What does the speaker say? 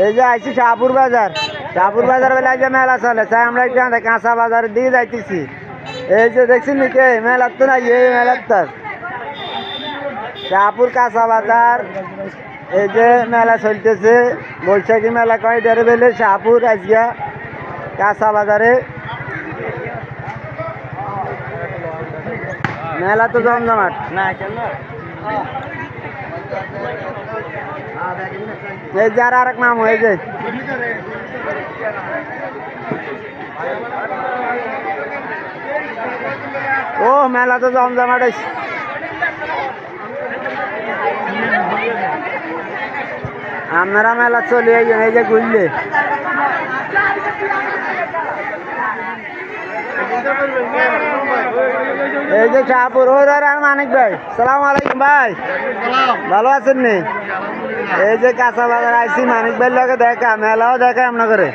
এই যে আইছি শাহপুর বাজার। শাহপুর বাজার বেলা যে মেলা চলে চাই আমরা একটু কাঁচা বাজারের দিকে যাইতেছি। এই যে দেখছেন নাকি মেলার তো নাই, এই মেলার তো শাহপুর কাঁচা বাজার। এই যে মেলা চলতেছে বৈশাখী মেলা কয়টারে বেলে শাহপুর আজকে কাঁচা বাজারে মেলা তো জমজমাট না। এই যে আর এক নাম হয়ে যায় ও মেলা তো জমজমাট। আপনারা মেলা চলে এই যে ঘুরলে এই যে শাহপুর ওর আর মানিক ভাই সালাম আলাইকুম ভাই, ভালো আছেন নি? এই যে কাঁচা বাজার আইসি মানিক ভাইয়ের লগে দেখা, মেলাও দেখা আপনার করে।